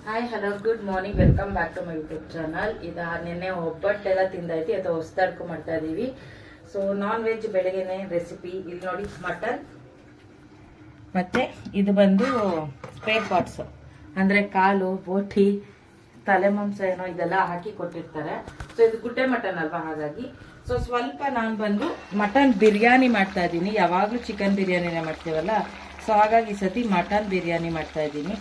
Hi hello good morning, welcome back to my YouTube channel. ಇದು ನಿನ್ನೆ ಒಬ್ಬಟ್ಟೆಲ್ಲ ತಿಂದೈತಿ ಅಥವಾ ಹೊಸದಡ್ಕು ಮಾಡ್ತಾ ಇದೀವಿ. ಸೊ ನಾನ್ ವೆಜ್ ಬೆಳಗ್ಗೆನೆ ರೆಸಿಪಿ. ಇಲ್ಲಿ ನೋಡಿ ಮಟನ್, ಮತ್ತೆ ಇದು ಬಂದು ಸ್ಪೇರ್ ಪಾರ್ಟ್ಸ್ ಅಂದ್ರೆ ಕಾಲು, ಬೋಟಿ, ತಲೆ ಮಾಂಸ ಏನೋ ಇದೆಲ್ಲ ಹಾಕಿ ಕೊಟ್ಟಿರ್ತಾರೆ. ಸೊ ಇದು ಗುಡ್ಡೆ ಮಟನ್ ಅಲ್ವಾ, ಹಾಗಾಗಿ ಸೊ ಸ್ವಲ್ಪ ನಾನು ಬಂದು ಮಟನ್ ಬಿರಿಯಾನಿ ಮಾಡ್ತಾ ಇದ್ದೀನಿ. ಯಾವಾಗಲೂ ಚಿಕನ್ ಬಿರಿಯಾನಿನೇ ಮಾಡ್ತೀವಲ್ಲ, ಸೊ ಹಾಗಾಗಿ ಈ ಸತಿ ಮಟನ್ ಬಿರಿಯಾನಿ ಮಾಡ್ತಾ ಇದ್ದೀನಿ.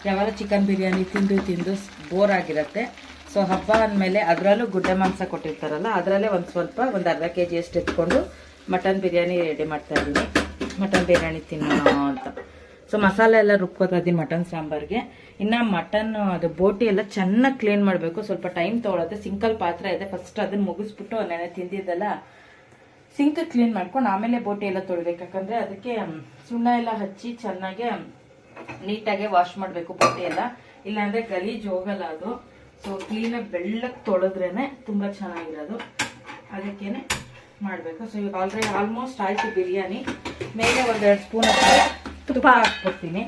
ಯಾವಾಗ ಚಿಕನ್ ಬಿರಿಯಾನಿ ತಿಂದು ಬೋರ್ ಆಗಿರುತ್ತೆ. ಸೊ ಹಬ್ಬ ಅಂದಮೇಲೆ ಅದರಲ್ಲೂ ಗುಡ್ಡೆ ಮಾಂಸ ಕೊಟ್ಟಿರ್ತಾರಲ್ಲ, ಅದರಲ್ಲೇ ಒಂದು ಅರ್ಧ kg ಅಷ್ಟು ಎತ್ಕೊಂಡು ಮಟನ್ ಬಿರಿಯಾನಿ ರೆಡಿ ಮಾಡ್ತಾ ಇದ್ದೀನಿ. ಮಟನ್ ಬಿರಿಯಾನಿ ತಿನ್ನೋಣ ಅಂತ. ಸೊ ಮಸಾಲೆ ಎಲ್ಲ ರುಬ್ಕೋತಾ ಇದ್ದೀನಿ ಮಟನ್ ಸಾಂಬಾರ್ಗೆ. ಇನ್ನು ಮಟನ್ ಅದು ಬೋಟಿ ಎಲ್ಲ ಚೆನ್ನಾಗಿ ಕ್ಲೀನ್ ಮಾಡಬೇಕು, ಸ್ವಲ್ಪ ಟೈಮ್ ತೊಗೊಳುತ್ತೆ. ಸಿಂಕಲ್ ಪಾತ್ರೆ ಇದೆ, ಫಸ್ಟ್ ಅದನ್ನು ಮುಗಿಸ್ಬಿಟ್ಟು ನೆನೆ ತಿಂದಿದ್ದೆಲ್ಲ ಸಿಂಕ್ ಕ್ಲೀನ್ ಮಾಡ್ಕೊಂಡು ಆಮೇಲೆ ಬೋಟಿ ಎಲ್ಲ ತೊಳಿಬೇಕು. ಯಾಕಂದರೆ ಅದಕ್ಕೆ ಸುಣ್ಣ ಎಲ್ಲ ಹಚ್ಚಿ ಚೆನ್ನಾಗಿ ನೀಟಾಗಿ ವಾಶ್ ಮಾಡಬೇಕು ಬೋಟಿ ಎಲ್ಲ, ಇಲ್ಲಾಂದ್ರೆ ಗಲೀಜ್ ಹೋಗಲ್ಲ ಅದು. ಸೊ ಕ್ಲೀನಾಗಿ ಬೆಳ್ಳಕ್ಕೆ ತೊಳೆದ್ರೇನೆ ತುಂಬ ಚೆನ್ನಾಗಿರೋದು, ಅದಕ್ಕೇನೆ ಮಾಡಬೇಕು. ಸೊ ಇವಾಗ ಆಲ್ಮೋಸ್ಟ್ ಆಯ್ತು ಬಿರಿಯಾನಿ. ಮೇಲೆ 1-2 ಸ್ಪೂನ್ ತುಪ್ಪ ಹಾಕ್ಕೊಡ್ತೀನಿ.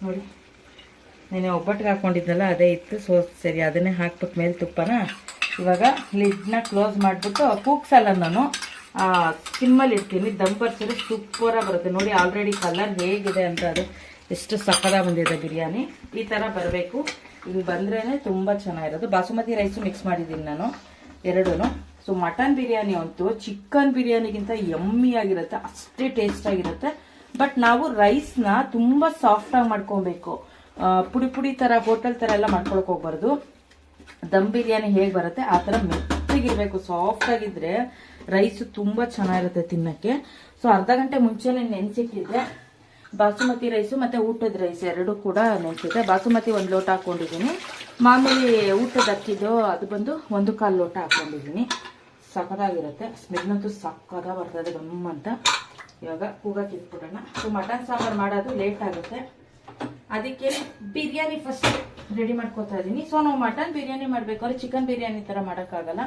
ನೋಡಿ ನೆನೆ ಒಬ್ಬಟ್ಟಿಗೆ ಹಾಕ್ಕೊಂಡಿದ್ದಲ್ಲ ಅದೇ ಇತ್ತು. ಸೊ ಸರಿ, ಅದನ್ನೇ ಹಾಕ್ಬಿಟ್ಟು ಮೇಲೆ ತುಪ್ಪನ ಇವಾಗ ಲಿಡ್ನ ಕ್ಲೋಸ್ ಮಾಡಿಬಿಟ್ಟು ಕೂಗ್ಸಲ್ಲ, ನಾನು ಸಿಮ್ಮಲ್ಲಿ ಇಡ್ತೀನಿ. ದಮ್ ಬರ್ಸಿದ್ರೆ ಸೂಪರಾಗಿ ಬರುತ್ತೆ. ನೋಡಿ ಆಲ್ರೆಡಿ ಕಲರ್ ಹೇಗಿದೆ ಅಂತ, ಅದು ಎಷ್ಟು ಸಕ್ಕದಾಗಿ ಬಂದಿದೆ ಬಿರಿಯಾನಿ. ಈ ಥರ ಬರಬೇಕು, ಇದು ಬಂದ್ರೇ ತುಂಬ ಚೆನ್ನಾಗಿರೋದು. ಬಾಸುಮತಿ ರೈಸು ಮಿಕ್ಸ್ ಮಾಡಿದ್ದೀನಿ ನಾನು ಎರಡೂ. ಸೊ ಮಟನ್ ಬಿರಿಯಾನಿ ಅಂತೂ ಚಿಕನ್ ಬಿರಿಯಾನಿಗಿಂತ ಯಮ್ಮಿ ಆಗಿರುತ್ತೆ, ಅಷ್ಟೇ ಟೇಸ್ಟ್ ಆಗಿರುತ್ತೆ. ಬಟ್ ನಾವು ರೈಸ್ನ ತುಂಬ ಸಾಫ್ಟಾಗಿ ಮಾಡ್ಕೊಬೇಕು, ಪುಡಿ ಪುಡಿ ಥರ ಹೋಟೆಲ್ ಥರ ಎಲ್ಲ ಮಾಡ್ಕೊಳಕ್ಕೆ ಹೋಗ್ಬಾರ್ದು. ದಮ್ ಬಿರಿಯಾನಿ ಹೇಗೆ ಬರುತ್ತೆ ಆ ಥರ ಮೆತ್ತಗಿರಬೇಕು, ಸಾಫ್ಟಾಗಿದ್ದರೆ ರೈಸು ತುಂಬ ಚೆನ್ನಾಗಿರುತ್ತೆ ತಿನ್ನೋಕ್ಕೆ. ಸೊ ಅರ್ಧ ಗಂಟೆ ಮುಂಚೆನೇ ನೆನೆಸಿಟ್ಟಿದ್ದೆ ಬಾಸುಮತಿ ರೈಸು ಮತ್ತು ಊಟದ ರೈಸ್ ಎರಡೂ ಕೂಡ ನೆನೆಸಿದ್ದೆ. ಬಾಸುಮತಿ 1 ಲೋಟ ಹಾಕ್ಕೊಂಡಿದ್ದೀನಿ, ಮಾಮೂಲಿ ಊಟದ ಅಕ್ಕಿದು ಅದು ಬಂದು 1/4 ಲೋಟ ಹಾಕ್ಕೊಂಡಿದ್ದೀನಿ. ಸಕ್ಕದಾಗಿರುತ್ತೆ, ಸ್ಮೆಲ್ನಂತೂ ಸಕ್ಕದಾಗ ಬರ್ತದೆ ಗಮ್ ಅಂತ. ಇವಾಗ ಕೂಗಕ್ಕೆ ಇಟ್ಬಿಡೋಣ. ಸೊ ಮಟನ್ ಸಾಂಬಾರು ಮಾಡೋದು ಲೇಟ್ ಆಗುತ್ತೆ, ಅದಕ್ಕೆ ಬಿರಿಯಾನಿ ಫಸ್ಟ್ ರೆಡಿ ಮಾಡ್ಕೋತಾ ಇದ್ದೀನಿ. ಸೊ ನಾವು ಮಟನ್ ಬಿರಿಯಾನಿ ಮಾಡಬೇಕಾದ್ರೆ ಚಿಕನ್ ಬಿರಿಯಾನಿ ಥರ ಮಾಡೋಕ್ಕಾಗಲ್ಲ.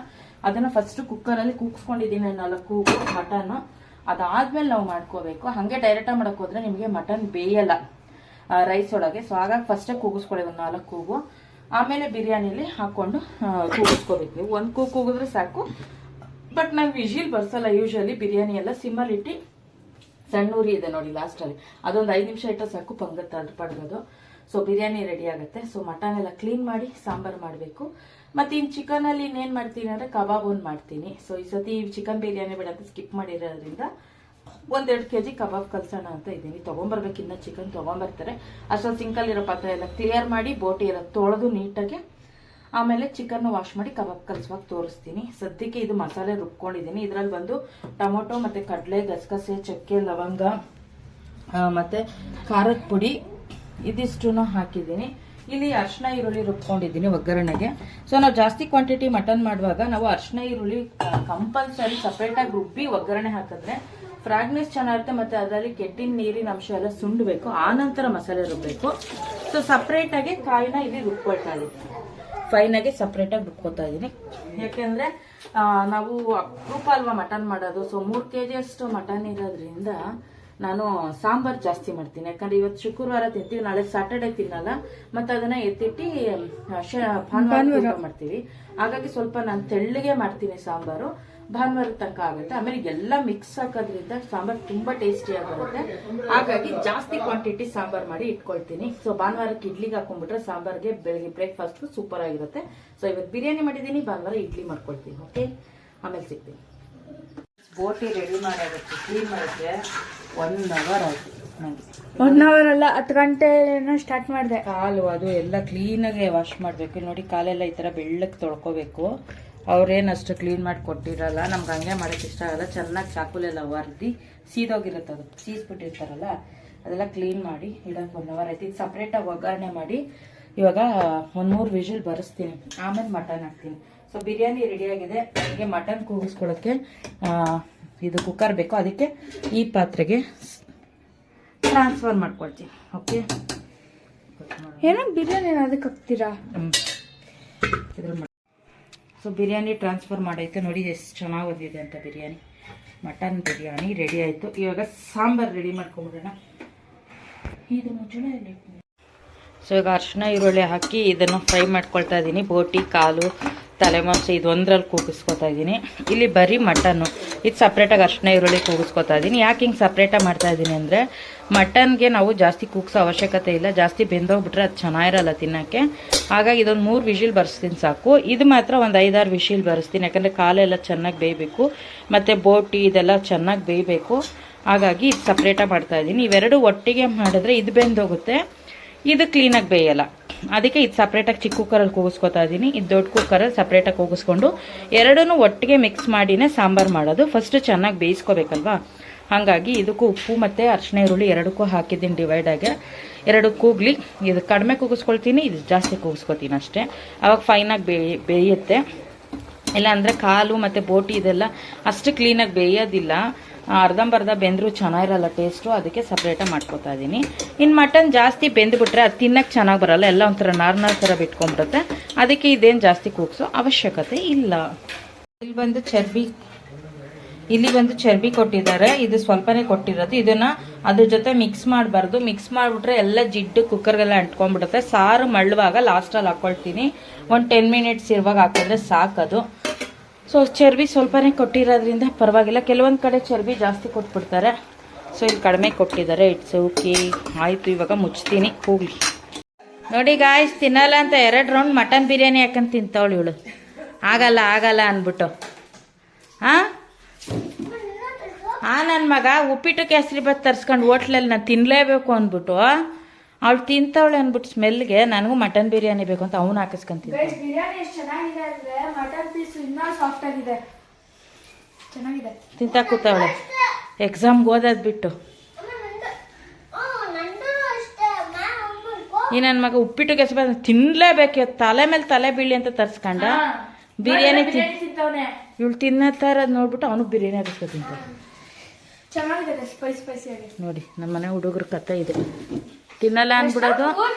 ಅದನ್ನು ಫಸ್ಟ್ ಕುಕ್ಕರಲ್ಲಿ ಕೂಗಿಸ್ಕೊಂಡಿದ್ದೀನಿ 4 ಕೂಗು ಮಟನ್ನು. ಅದಾದ್ಮೇಲೆ ನಾವು ಮಾಡ್ಕೋಬೇಕು. ಹಾಗೆ ಡೈರೆಕ್ಟಾಗಿ ಮಾಡೋಕೆ ಹೋದ್ರೆ ನಿಮಗೆ ಮಟನ್ ಬೇಯಲ್ಲ ರೈಸ್ ಒಳಗೆ. ಸೊ ಹಾಗಾಗಿ ಫಸ್ಟೇ ಕೂಗಿಸ್ಕೊಳ್ಳಿ 4 ಕೂಗು, ಆಮೇಲೆ ಬಿರಿಯಾನಿಲಿ ಹಾಕ್ಕೊಂಡು ಕೂಗಿಸ್ಕೋಬೇಕು. 1 ಕೂಗು ಕೂಗಿದ್ರೆ ಸಾಕು. ಬಟ್ ನಾವು ವಿಜಿಲ್ ಬರ್ಸಲ್ಲ ಯೂಶಲಿ. ಬಿರಿಯಾನಿ ಎಲ್ಲ ಸಿಮ್ಮಲ್ಲಿ ಇಟ್ಟು, ಸಣ್ಣ ಉರಿ ಇದೆ ನೋಡಿ ಲಾಸ್ಟಲ್ಲಿ, ಅದೊಂದು 5 ನಿಮಿಷ ಇಟ್ಟರೆ ಸಾಕು, ಪಂಗತ್ತೆ ಅದು ಪಡ್ಗೋದು. ಸೊ ಬಿರಿಯಾನಿ ರೆಡಿ ಆಗುತ್ತೆ. ಸೊ ಮಟನ್ ಎಲ್ಲ ಕ್ಲೀನ್ ಮಾಡಿ ಸಾಂಬಾರು ಮಾಡಬೇಕು. ಮತ್ತು ಇನ್ನು ಚಿಕನಲ್ಲಿ ಇನ್ನೇನು ಮಾಡ್ತೀನಿ ಅಂದರೆ ಕಬಾಬ್ ಒಂದು ಮಾಡ್ತೀನಿ. ಸೊ ಈ ಸತಿ ಚಿಕನ್ ಬಿರಿಯಾನಿ ಬೇಡ ಅಂತ ಸ್ಕಿಪ್ ಮಾಡಿರೋದ್ರಿಂದ 1-2 kg ಕಬಾಬ್ ಕಲ್ಸೋಣ ಅಂತ ಇದ್ದೀನಿ. ತೊಗೊಂಬರ್ಬೇಕು, ಇನ್ನು ಚಿಕನ್ ತೊಗೊಂಬರ್ತಾರೆ. ಅಷ್ಟೊಂದು ಸಿಂಕಲ್ಲಿರೋ ಪಾತ್ರೆ ಎಲ್ಲ ಕ್ಲಿಯರ್ ಮಾಡಿ ಬೋಟಿ ಎಲ್ಲ ತೊಳೆದು ನೀಟಾಗಿ ಆಮೇಲೆ ಚಿಕನ್ ವಾಶ್ ಮಾಡಿ ಕಬಾಬ್ ಕಲಿಸುವಾಗ ತೋರಿಸ್ತೀನಿ. ಸದ್ಯಕ್ಕೆ ಇದು ಮಸಾಲೆ ರುಬ್ಕೊಂಡಿದ್ದೀನಿ. ಇದರಲ್ಲಿ ಬಂದು ಟೊಮೊಟೊ ಮತ್ತು ಕಡಲೆ, ಗಸಗಸೆ, ಚಕ್ಕೆ, ಲವಂಗ ಮತ್ತು ಖಾರದ ಪುಡಿ ಇದಿಷ್ಟು ಹಾಕಿದ್ದೀನಿ. ಇಲ್ಲಿ ಅರಿಶಿನ ಈರುಳ್ಳಿ ರುಬ್ಕೊಂಡಿದ್ದೀನಿ ಒಗ್ಗರಣೆಗೆ. ಸೊ ನಾವು ಜಾಸ್ತಿ ಕ್ವಾಂಟಿಟಿ ಮಟನ್ ಮಾಡುವಾಗ ನಾವು ಅರಿಶಿನ ಈರುಳ್ಳಿ ಕಂಪಲ್ಸರಿ ಸಪ್ರೇಟಾಗಿ ರುಬ್ಬಿ ಒಗ್ಗರಣೆ ಹಾಕಿದ್ರೆ ಫ್ರಾಗ್ನೆಸ್ ಚೆನ್ನಾಗಿರುತ್ತೆ. ಮತ್ತು ಅದರಲ್ಲಿ ಕೆಟ್ಟಿನ ನೀರಿನ ಅಂಶ ಎಲ್ಲ ಸುಂಡಬೇಕು, ಆನಂತರ ಮಸಾಲೆ ರುಬ್ಬಬೇಕು. ಸೊ ಸಪ್ರೇಟಾಗಿ ಕಾಯಿನ ಇಲ್ಲಿ ರುಬ್ಕೊಳ್ತಾ ಇದ್ದೀನಿ, ಫೈನಾಗಿ ಸಪ್ರೇಟಾಗಿ ರುಬ್ಕೊತಾ ಇದ್ದೀನಿ. ಯಾಕೆಂದರೆ ನಾವು ಅಪರೂಪ ಅಲ್ವಾ ಮಟನ್ ಮಾಡೋದು. ಸೊ 3 kg ಅಷ್ಟು ಮಟನ್ ಇರೋದ್ರಿಂದ ನಾನು ಸಾಂಬಾರು ಜಾಸ್ತಿ ಮಾಡ್ತೀನಿ. ಯಾಕಂದ್ರೆ ಇವತ್ತು ಶುಕ್ರವಾರ ತಿಂತೀವಿ, ನಾಳೆ ಸ್ಯಾಟರ್ಡೆ ತಿನ್ನಲ್ಲ. ಮತ್ತು ಅದನ್ನ ಎತ್ತಿಟ್ಟು ಭಾನುವಾರ ಮಾಡ್ತೀವಿ. ಹಾಗಾಗಿ ಸ್ವಲ್ಪ ನಾನು ತೆಳ್ಳಗೆ ಮಾಡ್ತೀನಿ ಸಾಂಬಾರು, ಭಾನುವಾರ ತನಕ ಆಗುತ್ತೆ. ಆಮೇಲೆ ಎಲ್ಲ ಮಿಕ್ಸ್ ಹಾಕೋದ್ರಿಂದ ಸಾಂಬಾರು ತುಂಬ ಟೇಸ್ಟಿಯಾಗಿ ಬರುತ್ತೆ. ಹಾಗಾಗಿ ಜಾಸ್ತಿ ಕ್ವಾಂಟಿಟಿ ಸಾಂಬಾರು ಮಾಡಿ ಇಟ್ಕೊಳ್ತೀನಿ. ಸೊ ಭಾನುವಾರಕ್ಕೆ ಇಡ್ಲಿಗೆ ಹಾಕೊಂಡ್ಬಿಟ್ರೆ ಸಾಂಬಾರ್ಗೆ ಬೆಳಗ್ಗೆ ಬ್ರೇಕ್ಫಾಸ್ಟ್ ಸೂಪರ್ ಆಗಿರುತ್ತೆ. ಸೊ ಇವತ್ತು ಬಿರಿಯಾನಿ ಮಾಡಿದ್ದೀನಿ, ಭಾನುವಾರ ಇಡ್ಲಿ ಮಾಡ್ಕೊಳ್ತೀನಿ. ಓಕೆ, ಆಮೇಲೆ ಸಿಗ್ತೀನಿ. ಬೋಟಿ ರೆಡಿ ಮಾಡೋದಕ್ಕೆ ಕ್ಲೀನ್ ಮಾಡೋಕ್ಕೆ 1 ಅವರ್ ಆಯ್ತು ನನಗೆ. 1 ಅವರ್ ಅಲ್ಲ, 10 ಗಂಟೆ ಸ್ಟಾರ್ಟ್ ಮಾಡಿದೆ. ಕಾಲು ಅದು ಎಲ್ಲ ಕ್ಲೀನಾಗಿ ವಾಶ್ ಮಾಡಬೇಕು. ನೋಡಿ ಕಾಲೆಲ್ಲ ಈ ಥರ ಬೆಳ್ಳಕ್ಕೆ ತೊಳ್ಕೊಬೇಕು. ಅವ್ರೇನು ಅಷ್ಟು ಕ್ಲೀನ್ ಮಾಡಿ ಕೊಟ್ಟಿರಲ್ಲ, ನಮ್ಗೆ ಹಂಗೆ ಮಾಡೋಕ್ಕೆ ಇಷ್ಟ ಆಗಲ್ಲ. ಚೆನ್ನಾಗಿ ಚಾಕುಲೆಲ್ಲ ಒರ್ದು ಸೀದೋಗಿರುತ್ತೆ, ಅದು ಸೀಸ್ಬಿಟ್ಟಿರ್ತಾರಲ್ಲ, ಅದೆಲ್ಲ ಕ್ಲೀನ್ ಮಾಡಿ ಇಡೋಕೆ 1 ಅವರ್ ಆಯ್ತು. ಇದು ಸಪ್ರೇಟಾಗಿ ಒಗ್ಗರಣೆ ಮಾಡಿ ಇವಾಗ 1-3 ವಿಜಿಲ್ ಬರೆಸ್ತೀನಿ, ಆಮೇಲೆ ಮಟನ್ ಹಾಕ್ತೀನಿ. ಸೊ ಬಿರಿಯಾನಿ ರೆಡಿಯಾಗಿದೆ. ನನಗೆ ಮಟನ್ ಕೂಗಿಸ್ಕೊಳ್ಳೋಕ್ಕೆ ಇದು ಕುಕ್ಕರ್ ಬೇಕು, ಅದಕ್ಕೆ ಈ ಪಾತ್ರೆಗೆ ಟ್ರಾನ್ಸ್ಫರ್ ಮಾಡ್ಕೊಳ್ತೀನಿ. ಓಕೆ, ಏನೋ ಬಿರಿಯಾನಿ ಅದಕ್ಕೆ ಹಾಕ್ತೀರಾ? ಸೊ ಬಿರಿಯಾನಿ ಟ್ರಾನ್ಸ್ಫರ್ ಮಾಡೈತೆ. ನೋಡಿ ಎಷ್ಟು ಚೆನ್ನಾಗಿ ಬಂದಿದೆ ಅಂತ ಬಿರಿಯಾನಿ. ಮಟನ್ ಬಿರಿಯಾನಿ ರೆಡಿ ಆಯಿತು. ಇವಾಗ ಸಾಂಬಾರು ರೆಡಿ ಮಾಡ್ಕೊಂಬಿಡೋಣ. ಇದು ಮುಚ್ಚಳ ಸೊ ಈಗ ಅರಿಶಿನ ಈರುಳ್ಳಿ ಹಾಕಿ ಇದನ್ನು ಫ್ರೈ ಮಾಡ್ಕೊಳ್ತಾ ಇದ್ದೀನಿ. ಬೋಟಿ, ಕಾಲು, ತಲೆ ಮಾಂಸ ಇದು ಒಂದರಲ್ಲಿ ಕೂಗಿಸ್ಕೊತಾ ಇದ್ದೀನಿ. ಇಲ್ಲಿ ಬರೀ ಮಟನ್ನು ಇದು ಸಪ್ರೇಟಾಗಿ ಅರಿಶಿನ ಈರುಳ್ಳಿ ಕೂಗಿಸ್ಕೊತಾ ಇದ್ದೀನಿ. ಯಾಕೆ ಹಿಂಗೆ ಸಪ್ರೇಟಾಗಿ ಮಾಡ್ತಾ ಇದ್ದೀನಿ ಅಂದರೆ ಮಟನ್ಗೆ ನಾವು ಜಾಸ್ತಿ ಕೂಗ್ಸೋ ಅವಶ್ಯಕತೆ ಇಲ್ಲ. ಜಾಸ್ತಿ ಬೆಂದೋಗ್ಬಿಟ್ರೆ ಅದು ಚೆನ್ನಾಗಿರಲ್ಲ ತಿನ್ನೋಕ್ಕೆ. ಹಾಗಾಗಿ ಇದೊಂದು 3 ವಿಷಿಲ್ ಬರ್ಸ್ತೀನಿ ಸಾಕು. ಇದು ಮಾತ್ರ ಒಂದು 5-6 ವಿಷಿಲ್ ಬರ್ಸ್ತೀನಿ, ಯಾಕಂದರೆ ಕಾಲೆಲ್ಲ ಚೆನ್ನಾಗಿ ಬೇಯಬೇಕು ಮತ್ತು ಬೋಟಿ ಇದೆಲ್ಲ ಚೆನ್ನಾಗಿ ಬೇಯಬೇಕು. ಹಾಗಾಗಿ ಇದು ಸಪ್ರೇಟಾಗಿ ಮಾಡ್ತಾಯಿದ್ದೀನಿ. ಇವೆರಡು ಒಟ್ಟಿಗೆ ಮಾಡಿದ್ರೆ ಇದು ಬೆಂದೋಗುತ್ತೆ, ಇದು ಕ್ಲೀನಾಗಿ ಬೇಯಲ್ಲ. ಅದಕ್ಕೆ ಇದು ಸಪ್ರೇಟಾಗಿ ಚಿಕ್ಕ ಕುಕ್ಕರಲ್ಲಿ ಕೂಗಿಸ್ಕೊತಾ ಇದ್ದೀನಿ. ಇದು ದೊಡ್ಡ ಕುಕ್ಕರಲ್ಲಿ ಸಪ್ರೇಟಾಗಿ ಕೂಗಿಸ್ಕೊಂಡು ಎರಡನ್ನೂ ಒಟ್ಟಿಗೆ ಮಿಕ್ಸ್ ಮಾಡಿನೇ ಸಾಂಬಾರು ಮಾಡೋದು. ಫಸ್ಟು ಚೆನ್ನಾಗಿ ಬೇಯಿಸ್ಕೋಬೇಕಲ್ವಾ, ಹಾಗಾಗಿ ಇದಕ್ಕೂ ಉಪ್ಪು ಮತ್ತು ಅರಿಶಿನ ಈರುಳ್ಳಿ ಎರಡಕ್ಕೂ ಹಾಕಿದ್ದೀನಿ ಡಿವೈಡಾಗಿ. ಎರಡು ಕೂಗಲಿ, ಇದು ಕಡಿಮೆ ಕೂಗಿಸ್ಕೊಳ್ತೀನಿ, ಇದು ಜಾಸ್ತಿ ಕೂಗಿಸ್ಕೊತೀನಿ ಅಷ್ಟೇ. ಆವಾಗ ಫೈನಾಗಿ ಬೇಯುತ್ತೆ. ಇಲ್ಲಾಂದರೆ ಕಾಲು ಮತ್ತು ಬೋಟಿ ಇದೆಲ್ಲ ಅಷ್ಟು ಕ್ಲೀನಾಗಿ ಬೇಯೋದಿಲ್ಲ, ಅರ್ಧಂಬರ್ಧ ಬೆಂದರೂ ಚೆನ್ನಾಗಿರಲ್ಲ ಟೇಸ್ಟು. ಅದಕ್ಕೆ ಸಪ್ರೇಟಾಗಿ ಮಾಡ್ಕೊತಾ ಇದ್ದೀನಿ. ಇನ್ನು ಮಟನ್ ಜಾಸ್ತಿ ಬೆಂದುಬಿಟ್ರೆ ಅದು ತಿನ್ನಕ್ಕೆ ಚೆನ್ನಾಗಿ ಬರಲ್ಲ, ಎಲ್ಲ ಒಂಥರ ನಾರ್ಮಲ್ ಥರ ಬಿಟ್ಕೊಂಡ್ಬಿಡುತ್ತೆ. ಅದಕ್ಕೆ ಇದೇನು ಜಾಸ್ತಿ ಕೂಗಿಸೋ ಅವಶ್ಯಕತೆ ಇಲ್ಲ. ಇಲ್ಲಿ ಬಂದು ಚರ್ಬಿ ಕೊಟ್ಟಿದ್ದಾರೆ. ಇದು ಸ್ವಲ್ಪನೇ ಕೊಟ್ಟಿರೋದು. ಇದನ್ನು ಅದ್ರ ಜೊತೆ ಮಿಕ್ಸ್ ಮಾಡಬಾರ್ದು. ಮಿಕ್ಸ್ ಮಾಡಿಬಿಟ್ರೆ ಎಲ್ಲ ಜಿಡ್ಡು ಕುಕ್ಕರ್ಗೆಲ್ಲ ಅಂಟ್ಕೊಂಡ್ಬಿಡುತ್ತೆ. ಸಾರು ಮಳ್ಳುವಾಗ ಲಾಸ್ಟಲ್ಲಿ ಹಾಕ್ಕೊಳ್ತೀನಿ. ಒಂದು 10 ಮಿನಿಟ್ಸ್ ಇರುವಾಗ ಹಾಕಿದ್ರೆ ಸಾಕದು. ಸೊ ಚರ್ಬಿ ಸ್ವಲ್ಪನೇ ಕೊಟ್ಟಿರೋದ್ರಿಂದ ಪರವಾಗಿಲ್ಲ. ಕೆಲವೊಂದು ಕಡೆ ಚರ್ಬಿ ಜಾಸ್ತಿ ಕೊಟ್ಬಿಡ್ತಾರೆ, ಸೊ ಇಲ್ಲಿ ಕಡಿಮೆ ಕೊಟ್ಟಿದ್ದಾರೆ. It's okay. ಆಯಿತು, ಇವಾಗ ಮುಚ್ತೀನಿ, ಹೋಗ್ಲಿ. ನೋಡಿ ಗಾಯ್ಸ್, ತಿನ್ನಲ್ಲ ಅಂತ 2 ರೌಂಡ್ ಮಟನ್ ಬಿರಿಯಾನಿ ಯಾಕಂತ ತಿಂತವಳು ಇವಳು. ಆಗಲ್ಲ ಅಂದ್ಬಿಟ್ಟು ನನ್ನ ಮಗ ಉಪ್ಪಿಟ್ಟು ಕೇಸರಿ ಬಾತ್ ತರ್ಸ್ಕೊಂಡು ಹೋಟ್ಲಲ್ಲಿ ನಾನು ತಿನ್ನಲೇಬೇಕು ಅಂದ್ಬಿಟ್ಟು ಅವಳು ತಿಂತವಳೆ ಅಂದ್ಬಿಟ್ಟು ಸ್ಮೆಲ್ಗೆ ನನಗೂ ಮಟನ್ ಬಿರಿಯಾನಿ ಬೇಕು ಅಂತ ಅವನು ಹಾಕಿಸ್ಕೊಂತೀನಿ. ತಿಂತ ಕೂತವಳೆ ಎಕ್ಸಾಮ್ಗೆ ಓದೋದು ಬಿಟ್ಟು. ಈ ನನ್ನ ಮಗ ಉಪ್ಪಿಟ್ಟು ಕೇಸರಿ ಬಾತ್ ತಿನ್ನಲೇಬೇಕು, ತಲೆ ಮೇಲೆ ತಲೆ ಬೀಳಿ ಅಂತ ತರ್ಸ್ಕೊಂಡ ಬಿರಿಯಾನಿ ಇವಳು ತಿನ್ನತ್ತಾ ಇರೋದು ನೋಡ್ಬಿಟ್ಟು ಅವನು ಬಿರಿಯಾನಿ ಹಾಕಿಸ್ಕೊ ತಿಂತಾನೆ. ನೋಡಿ ನಮ್ಮ ಮನೆ ಹುಡುಗರ ಕತೆ ಇದೆ. ತಿನ್ನಲ್ಲ ಅನ್ಬಿಡೋದು.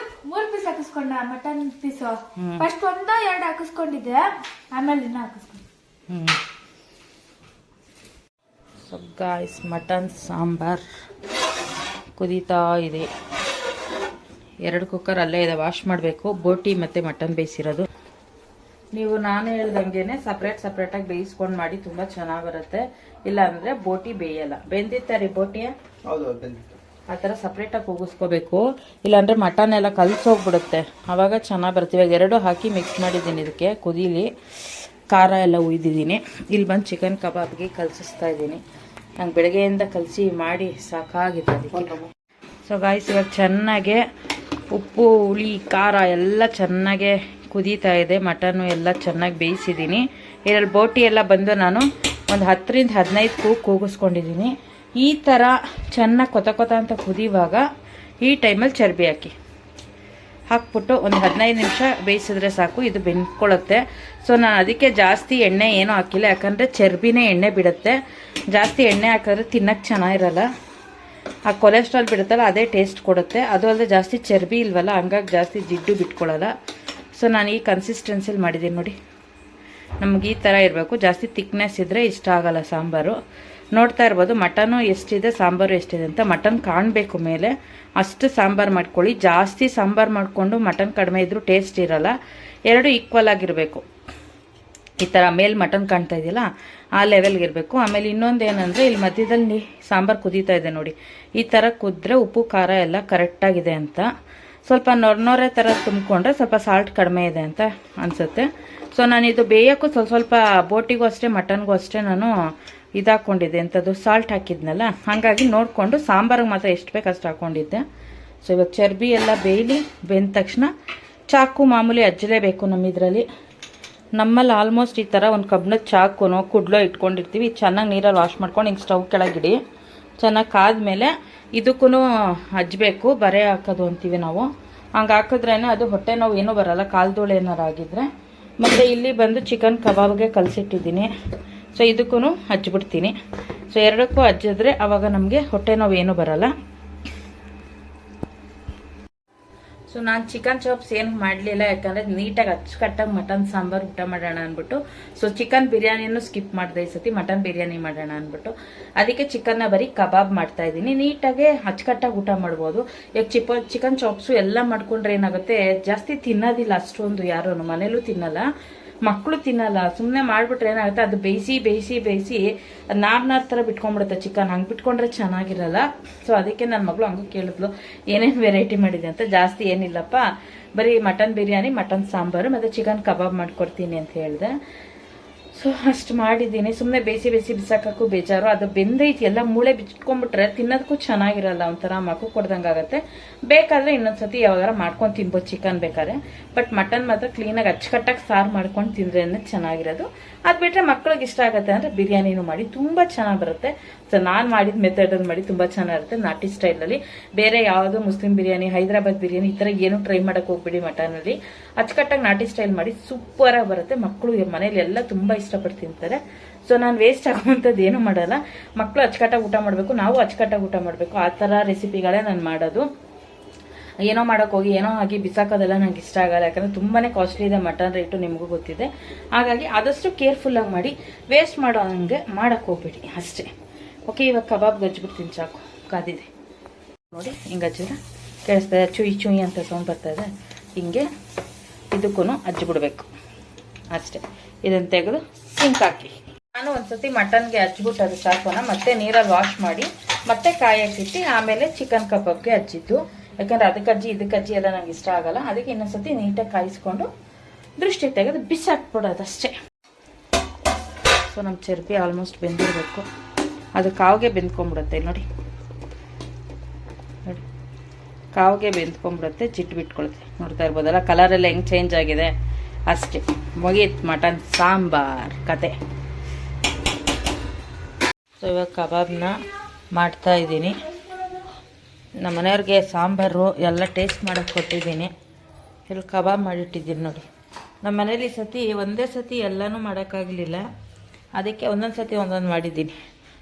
3 ಪೀಸ್ ಹಾಕಿಸ್ಕೊಂಡ ಮಟನ್ ಪೀಸ್. ಫಸ್ಟ್ 1-2 ಹಾಕಿಸ್ಕೊಂಡಿದ್ದೆ, ಆಮೇಲೆ ಇನ್ನ ಹಾಕಿಸ್ಕೊಂಡೆ. ಸೊ ಗಾಯ್ಸ್, ಮಟನ್ ಸಾಂಬಾರ್ ಕುದೀತಾ ಇದೆ. 2 ಕುಕ್ಕರ್ ಅಲ್ಲೇ ಇದೆ, ವಾಶ್ ಮಾಡಬೇಕು. ಬೋಟಿ ಮತ್ತು ಮಟನ್ ಬೇಯಿಸಿರೋದು. ನೀವು ನಾನು ಹೇಳ್ದಂಗೆನೆ ಸಪ್ರೇಟಾಗಿ ಬೇಯಿಸ್ಕೊಂಡು ಮಾಡಿ, ತುಂಬ ಚೆನ್ನಾಗಿ ಬರುತ್ತೆ. ಇಲ್ಲಾಂದರೆ ಬೋಟಿ ಬೇಯಲ್ಲ. ಬೆಂದಿತ್ತಾರೆ ಬೋಟಿಯ ಆ ಥರ ಸಪ್ರೇಟಾಗಿ ಕೂಗಿಸ್ಕೋಬೇಕು. ಇಲ್ಲಾಂದರೆ ಮಟನ್ ಎಲ್ಲ ಕಲಸೋಗ್ಬಿಡುತ್ತೆ, ಆವಾಗ ಚೆನ್ನಾಗಿ ಬರುತ್ತೆ. ಇವಾಗ 2 ಹಾಕಿ ಮಿಕ್ಸ್ ಮಾಡಿದ್ದೀನಿ. ಇದಕ್ಕೆ ಕುದೀಲಿ, ಖಾರ ಎಲ್ಲ ಉಯ್ದಿದ್ದೀನಿ. ಇಲ್ಲಿ ಬಂದು ಚಿಕನ್ ಕಬಾಬ್ಗೆ ಕಲಸಿಸ್ತಾ ಇದ್ದೀನಿ. ನಂಗೆ ಬೆಳಗ್ಗೆಯಿಂದ ಕಲಸಿ ಮಾಡಿ ಸಾಕಾಗಿದೆ ಅದಕ್ಕೆ. ಸೊ ಗಾಯ್ಸ್, ಇವಾಗ ಚೆನ್ನಾಗೆ ಉಪ್ಪು, ಹುಳಿ, ಖಾರ ಎಲ್ಲ ಚೆನ್ನಾಗೆ ಕುದೀತಾ ಇದೆ. ಮಟನ್ನು ಎಲ್ಲ ಚೆನ್ನಾಗಿ ಬೇಯಿಸಿದ್ದೀನಿ. ಇದರಲ್ಲಿ ಬೋಟಿ ಎಲ್ಲ ಬಂದು ನಾನು ಒಂದು 10ರಿಂದ 15 ಕೂಗಿಸ್ಕೊಂಡಿದ್ದೀನಿ. ಈ ಥರ ಚೆನ್ನಾಗಿ ಕೊತ ಅಂತ ಕುದಿಯುವಾಗ ಈ ಟೈಮಲ್ಲಿ ಚರ್ಬಿ ಹಾಕ್ಬಿಟ್ಟು ಒಂದು 15 ನಿಮಿಷ ಬೇಯಿಸಿದ್ರೆ ಸಾಕು, ಇದು ಬೆಂದ್ಕೊಳ್ಳುತ್ತೆ. ಸೊ ನಾನು ಅದಕ್ಕೆ ಜಾಸ್ತಿ ಎಣ್ಣೆ ಏನೂ ಹಾಕಿಲ್ಲ, ಯಾಕಂದರೆ ಚರ್ಬಿನೇ ಎಣ್ಣೆ ಬಿಡುತ್ತೆ. ಜಾಸ್ತಿ ಎಣ್ಣೆ ಹಾಕಿದ್ರೆ ತಿನ್ನಕ್ಕೆ ಚೆನ್ನಾಗಿರಲ್ಲ. ಆ ಕೊಲೆಸ್ಟ್ರಾಲ್ ಬಿಡುತ್ತಲ್ಲ, ಅದೇ ಟೇಸ್ಟ್ ಕೊಡುತ್ತೆ. ಅದು ಅಲ್ಲದೆ ಜಾಸ್ತಿ ಚರ್ಬಿ ಇಲ್ವಲ್ಲ, ಹಂಗಾಗಿ ಜಾಸ್ತಿ ಜಿಡ್ಡು ಬಿಟ್ಕೊಳ್ಳಲ್ಲ. ಸೊ ನಾನು ಈ ಕನ್ಸಿಸ್ಟೆನ್ಸಿಲಿ ಮಾಡಿದ್ದೀನಿ ನೋಡಿ. ನಮ್ಗೆ ಈ ಥರ ಇರಬೇಕು. ಜಾಸ್ತಿ ತಿಕ್ನೆಸ್ ಇದ್ದರೆ ಇಷ್ಟ ಆಗಲ್ಲ ಸಾಂಬಾರು. ನೋಡ್ತಾ ಇರ್ಬೋದು ಮಟನು ಎಷ್ಟಿದೆ, ಸಾಂಬಾರು ಎಷ್ಟಿದೆ ಅಂತ. ಮಟನ್ ಕಾಣಬೇಕು ಮೇಲೆ, ಅಷ್ಟು ಸಾಂಬಾರು ಮಾಡ್ಕೊಳ್ಳಿ. ಜಾಸ್ತಿ ಸಾಂಬಾರು ಮಾಡಿಕೊಂಡು ಮಟನ್ ಕಡಿಮೆ ಇದ್ದರೂ ಟೇಸ್ಟ್ ಇರಲ್ಲ. 2 ಈಕ್ವಲ್ ಆಗಿರಬೇಕು. ಈ ಥರ ಮೇಲೆ ಮಟನ್ ಕಾಣ್ತಾ ಇದೆಯಲ್ಲ, ಆ ಲೆವೆಲ್ಗೆ ಇರಬೇಕು. ಆಮೇಲೆ ಇನ್ನೊಂದು ಏನಂದರೆ, ಇಲ್ಲಿ ಮಧ್ಯದಲ್ಲಿ ಸಾಂಬಾರು ಕುದೀತಾ ಇದೆ ನೋಡಿ. ಈ ಥರ ಕುದ್ರೆ ಉಪ್ಪು ಖಾರ ಎಲ್ಲ ಕರೆಕ್ಟಾಗಿದೆ ಅಂತ. ಸ್ವಲ್ಪ ನೊರೆ ಥರ ತುಂಬಿಕೊಂಡ್ರೆ ಸ್ವಲ್ಪ ಸಾಲ್ಟ್ ಕಡಿಮೆ ಇದೆ ಅಂತ ಅನಿಸುತ್ತೆ. ಸೊ ನಾನಿದು ಬೇಯೋಕ್ಕೂ ಸ್ವಲ್ಪ ಬೋಟಿಗೂ ಅಷ್ಟೇ ಮಟನ್ಗೂ ಅಷ್ಟೇ ನಾನು ಇದಾಕೊಂಡಿದ್ದೆ, ಎಂಥದ್ದು ಸಾಲ್ಟ್ ಹಾಕಿದ್ನಲ್ಲ. ಹಾಗಾಗಿ ನೋಡಿಕೊಂಡು ಸಾಂಬಾರಿಗೆ ಮಾತ್ರ ಎಷ್ಟು ಬೇಕು ಅಷ್ಟು ಹಾಕ್ಕೊಂಡಿದ್ದೆ. ಸೊ ಇವಾಗ ಚರ್ಬಿ ಎಲ್ಲ ಬೇಯಲಿ. ಬೆಂದ ತಕ್ಷಣ ಚಾಕು ಮಾಮೂಲಿ ಅಜ್ಜಲೇಬೇಕು ನಮ್ಮಲ್ಲಿ ಆಲ್ಮೋಸ್ಟ್ ಈ ಥರ ಒಂದು ಕಬ್ಬಿಣದ ಚಾಕುನೋ ಕುಡ್ಲೋ ಇಟ್ಕೊಂಡಿರ್ತೀವಿ. ಚೆನ್ನಾಗಿ ನೀರಲ್ಲಿ ವಾಶ್ ಮಾಡ್ಕೊಂಡು ಹಿಂಗೆ ಸ್ಟವ್ ಕೆಳಗಿಡಿ. ಚೆನ್ನಾಗಿ ಕಾದ್ಮೇಲೆ ಇದಕ್ಕೂ ಹಜ್ಬೇಕು, ಬರೆ ಹಾಕೋದು ಅಂತೀವಿ ನಾವು. ಹಂಗೆ ಹಾಕಿದ್ರೇ ಅದು ಹೊಟ್ಟೆ ನೋವು ಏನೂ ಬರಲ್ಲ, ಕಾಲ್ದೋಳು ಏನಾರು ಆಗಿದ್ರೆ. ಮತ್ತು ಇಲ್ಲಿ ಬಂದು ಚಿಕನ್ ಕಬಾಬ್ಗೆ ಕಲಸಿಟ್ಟಿದ್ದೀನಿ. ಸೊ ಇದಕ್ಕೂ ಹಚ್ಬಿಡ್ತೀನಿ. ಸೊ 2ಕ್ಕೂ ಹಚ್ಚಿದ್ರೆ ಆವಾಗ ನಮಗೆ ಹೊಟ್ಟೆ ನೋವು ಏನೂ ಬರಲ್ಲ. ಸೊ ನಾನು ಚಿಕನ್ ಚಾಪ್ಸ್ ಏನು ಮಾಡಲಿಲ್ಲ, ಯಾಕಂದರೆ ನೀಟಾಗಿ ಅಚ್ಚುಕಟ್ಟಾಗಿ ಮಟನ್ ಸಾಂಬಾರು ಊಟ ಮಾಡೋಣ ಅಂದ್ಬಿಟ್ಟು. ಸೊ ಚಿಕನ್ ಬಿರಿಯಾನಿನೂ ಸ್ಕಿಪ್ ಮಾಡಿದೆ ಈ ಸತಿ, ಮಟನ್ ಬಿರಿಯಾನಿ ಮಾಡೋಣ ಅಂದ್ಬಿಟ್ಟು. ಅದಕ್ಕೆ ಚಿಕನ್ನ ಬರೀ ಕಬಾಬ್ ಮಾಡ್ತಾ ಇದ್ದೀನಿ. ನೀಟಾಗೆ ಅಚ್ಚುಕಟ್ಟಾಗಿ ಊಟ ಮಾಡ್ಬೋದು. ಈಗ ಚಿಕನ್ ಚಾಪ್ಸು ಎಲ್ಲ ಮಾಡ್ಕೊಂಡ್ರೆ ಏನಾಗುತ್ತೆ, ಜಾಸ್ತಿ ತಿನ್ನೋದಿಲ್ಲ ಅಷ್ಟೊಂದು, ಯಾರೂ ಮನೇಲೂ ತಿನ್ನಲ್ಲ, ಮಕ್ಕಳು ತಿನ್ನಲ್ಲ. ಸುಮ್ಮನೆ ಮಾಡಿಬಿಟ್ರೆ ಏನಾಗುತ್ತೆ, ಅದು ಬೇಯಿಸಿ ನಾರ್ ಥರ ಬಿಟ್ಕೊಂಡ್ಬಿಡುತ್ತೆ ಚಿಕನ್. ಹಂಗೆ ಬಿಟ್ಕೊಂಡ್ರೆ ಚೆನ್ನಾಗಿರಲ್ಲ. ಸೊ ಅದಕ್ಕೆ ನನ್ನ ಮಗಳು ಹಂಗೂ ಕೇಳಿದ್ಲು ಏನೇನು ವೆರೈಟಿ ಮಾಡಿದೆ ಅಂತ. ಜಾಸ್ತಿ ಏನಿಲ್ಲಪ್ಪ, ಬರೀ ಮಟನ್ ಬಿರಿಯಾನಿ, ಮಟನ್ ಸಾಂಬಾರು ಮತ್ತು ಚಿಕನ್ ಕಬಾಬ್ ಮಾಡ್ಕೊಡ್ತೀನಿ ಅಂತ ಹೇಳಿದೆ. ಸೊ ಅಷ್ಟು ಮಾಡಿದ್ದೀನಿ. ಸುಮ್ಮನೆ ಬೇಯಿಸಿ ಬಿಸಾಕಕ್ಕೂ ಬೇಜಾರು. ಅದು ಬೆಂದೈತಿ, ಎಲ್ಲ ಮೂಳೆ ಬಿಚ್ಕೊಂಡ್ಬಿಟ್ರೆ ತಿನ್ನೋದಕ್ಕೂ ಚೆನ್ನಾಗಿರಲ್ಲ, ಒಂಥರ ಮಕ್ಕಳು ಕೊಡ್ದಂಗೆ ಆಗುತ್ತೆ. ಬೇಕಾದರೆ ಇನ್ನೊಂದ್ಸತಿ ಯಾವಾಗಾರ ಮಾಡ್ಕೊಂಡು ತಿನ್ಬೋದು ಚಿಕನ್ ಬೇಕಾದ್ರೆ. ಬಟ್ ಮಟನ್ ಮಾತ್ರ ಕ್ಲೀನಾಗಿ ಅಚ್ಚುಕಟ್ಟಾಗಿ ಸಾರು ಮಾಡ್ಕೊಂಡು ತಿಂದ್ರೆ ಚೆನ್ನಾಗಿರೋದು. ಅದು ಬಿಟ್ಟರೆ ಮಕ್ಳಿಗೆ ಇಷ್ಟ ಆಗುತ್ತೆ ಅಂದರೆ ಬಿರಿಯಾನಿನೂ ಮಾಡಿ ತುಂಬ ಚೆನ್ನಾಗಿ ಬರುತ್ತೆ. ಸೊ ನಾನು ಮಾಡಿದ ಮೆಥಡಲ್ಲಿ ಮಾಡಿ ತುಂಬ ಚೆನ್ನಾಗಿರುತ್ತೆ, ನಾಟಿ ಸ್ಟೈಲಲ್ಲಿ. ಬೇರೆ ಯಾವುದು ಮುಸ್ಲಿಂ ಬಿರಿಯಾನಿ, ಹೈದರಾಬಾದ್ ಬಿರಿಯಾನಿ ಈ ಥರ ಏನೂ ಟ್ರೈ ಮಾಡೋಕ್ಕೆ ಹೋಗ್ಬಿಡಿ. ಮಟನಲ್ಲಿ ಅಚ್ಚುಕಟ್ಟಾಗಿ ನಾಟಿ ಸ್ಟೈಲ್ ಮಾಡಿ ಸೂಪರಾಗಿ ಬರುತ್ತೆ. ಮಕ್ಕಳು ಮನೇಲಿ ಎಲ್ಲ ತುಂಬ ಇಷ್ಟಪಟ್ಟು ತಿಂತಾರೆ. ಸೊ ನಾನು ವೇಸ್ಟ್ ಆಗುವಂಥದ್ದು ಏನೂ ಮಾಡಲ್ಲ. ಮಕ್ಕಳು ಅಚ್ಚುಕಟ್ಟಾಗಿ ಊಟ ಮಾಡಬೇಕು, ನಾವು ಅಚ್ಚುಕಟ್ಟಾಗಿ ಊಟ ಮಾಡಬೇಕು, ಆ ಥರ ರೆಸಿಪಿಗಳೇ ನಾನು ಮಾಡೋದು. ಏನೋ ಮಾಡೋಕ್ಕೆ ಹೋಗಿ ಏನೋ ಆಗಿ ಬಿಸಾಕೋದೆಲ್ಲ ನಂಗೆ ಇಷ್ಟ ಆಗಲ್ಲ. ಯಾಕಂದರೆ ತುಂಬಾ ಕಾಸ್ಟ್ಲಿ ಇದೆ ಮಟನ್ ರೇಟು, ನಿಮಗೂ ಗೊತ್ತಿದೆ. ಹಾಗಾಗಿ ಆದಷ್ಟು ಕೇರ್ಫುಲ್ಲಾಗಿ ಮಾಡಿ, ವೇಸ್ಟ್ ಮಾಡೋ ಹಂಗೆ ಮಾಡೋಕ್ಕೆ ಹೋಗ್ಬಿಡಿ ಅಷ್ಟೇ. ಓಕೆ, ಇವಾಗ ಕಬಾಬ್ ಗಜ್ಜಿಬಿಡ್ತೀನಿ, ಚಾಕು ಕಾದಿದೆ ನೋಡಿ. ಹಿಂಗೆ ಹಚ್ಚಿದ್ರೆ ಕೇಳಿಸ್ತಾ ಇದೆ, ಚುಯಿ ಅಂತ ಸೌಂಡ್ ಬರ್ತಾಯಿದೆ. ಹಿಂಗೆ ಇದಕ್ಕೂ ಹಚ್ಚಿಬಿಡ್ಬೇಕು ಅಷ್ಟೇ. ಇದನ್ನು ತೆಗೆದು ಸಿಂಕ್ ಹಾಕಿ. ನಾನು ಒಂದ್ಸತಿ ಮಟನ್ಗೆ ಹಚ್ಬಿಟ್ಟು ಅದು ಸಾಕೋನ ಮತ್ತೆ ನೀರಲ್ಲಿ ವಾಶ್ ಮಾಡಿ ಮತ್ತೆ ಕಾಯಕ್ಕಿಟ್ಟು ಆಮೇಲೆ ಚಿಕನ್ ಕಬಾಬ್ಗೆ ಹಚ್ಚಿದ್ದು. ಯಾಕಂದರೆ ಅದಕ್ಕೆ ಇದಕ್ಕೆ ಎಲ್ಲ ನಂಗೆ ಇಷ್ಟ ಆಗಲ್ಲ. ಅದಕ್ಕೆ ಇನ್ನೊಂದ್ಸತಿ ನೀಟಾಗಿ ಕಾಯಿಸ್ಕೊಂಡು ದೃಷ್ಟಿ ತೆಗೆದು ಬಿಸಾಕ್ಬಿಡೋದಷ್ಟೇ. ಸೊ ನಮ್ಮ ಚರ್ಬಿ ಆಲ್ಮೋಸ್ಟ್ ಬೆಂದಿರಬೇಕು. ಅದು ಕಾವಿಗೆ ಬೆಂದ್ಕೊಂಡ್ಬಿಡುತ್ತೆ ನೋಡಿ, ಕಾವಿಗೆ ಬೆಂದ್ಕೊಂಡ್ಬಿಡುತ್ತೆ, ಜಿಟ್ಟು ಬಿಟ್ಕೊಳುತ್ತೆ. ನೋಡ್ತಾ ಇರ್ಬೋದಲ್ಲ, ಕಲರೆಲ್ಲ ಹೆಂಗೆ ಚೇಂಜ್ ಆಗಿದೆ ಅಷ್ಟೇ. ಮುಗೀತು ಮಟನ್ ಸಾಂಬಾರ್ ಕತೆ. ಸೊ ಇವಾಗ ಕಬಾಬ್ನ ಮಾಡ್ತಾ ಇದ್ದೀನಿ. ನಮ್ಮ ಮನೆಯವ್ರಿಗೆ ಸಾಂಬಾರು ಎಲ್ಲ ಟೇಸ್ಟ್ ಮಾಡೋಕ್ಕೆ ಕೊಟ್ಟಿದ್ದೀನಿ. ಇಲ್ಲಿ ಕಬಾಬ್ ಮಾಡಿಟ್ಟಿದ್ದೀನಿ ನೋಡಿ. ನಮ್ಮ ಮನೇಲಿ ಒಂದೇ ಸತಿ ಎಲ್ಲನೂ ಮಾಡೋಕ್ಕಾಗಲಿಲ್ಲ, ಅದಕ್ಕೆ ಒಂದೊಂದು ಸತಿ ಒಂದೊಂದು ಮಾಡಿದ್ದೀನಿ.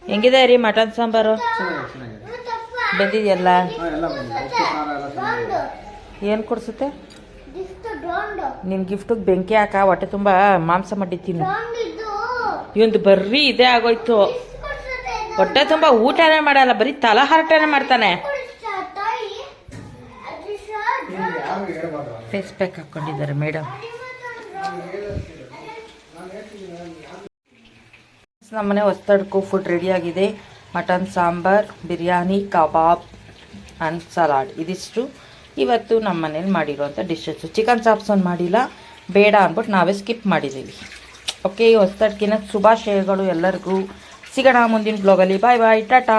ಹೆಂಗಿದೆ ರೀ ಮಟನ್ ಸಾಂಬಾರು? ಬೆಂದಿದೆಯಲ್ಲ? ಏನು ಕೊಡಿಸುತ್ತೆ ನಿನ್ನ ಗಿಫ್ಟಿಗೆ? ಬೆಂಕಿ ಹಾಕ, ಹೊಟ್ಟೆ ತುಂಬ ಮಾಂಸ ಮಾಡಿದ್ದೀನಿ. ಇವಂದು ಬರ್ರಿ ಇದೇ ಆಗೋಯ್ತು. ಹೊಟ್ಟೆ ತುಂಬ ಊಟನೇ ಮಾಡಲ್ಲ, ಬರೀ ತಲಹಾರಟನೇ ಮಾಡ್ತಾನೆ. ಫೇಸ್ ಪ್ಯಾಕ್ ಹಾಕ್ಕೊಂಡಿದ್ದಾರೆ ಮೇಡಮ್. ನಮ್ಮನೆ ಹೊಸ್ತಡ್ಕು ಫುಡ್ ರೆಡಿಯಾಗಿದೆ. Mutton sambar, biryani, kebab and salad, ಇದಿಷ್ಟು ಇವತ್ತು ನಮ್ಮ ಮನೇಲಿ ಮಾಡಿರುವಂಥ ಡಿಶಸ್ಸು. ಚಿಕನ್ ಚಾಪ್ಸ್ ಒಂದು ಮಾಡಿಲ್ಲ, ಬೇಡ ಅಂದ್ಬಿಟ್ಟು ನಾವೇ ಸ್ಕಿಪ್ ಮಾಡಿದ್ದೀವಿ. ಓಕೆ, ಹೊಸ್ತಡ್ಕಿನ ಶುಭಾಶಯಗಳು ಎಲ್ಲರಿಗೂ. ಸಿಗೋಣ ಮುಂದಿನ ಬ್ಲಾಗಲ್ಲಿ. ಬಾಯ್ ಬಾಯ್, ಟಾಟಾ.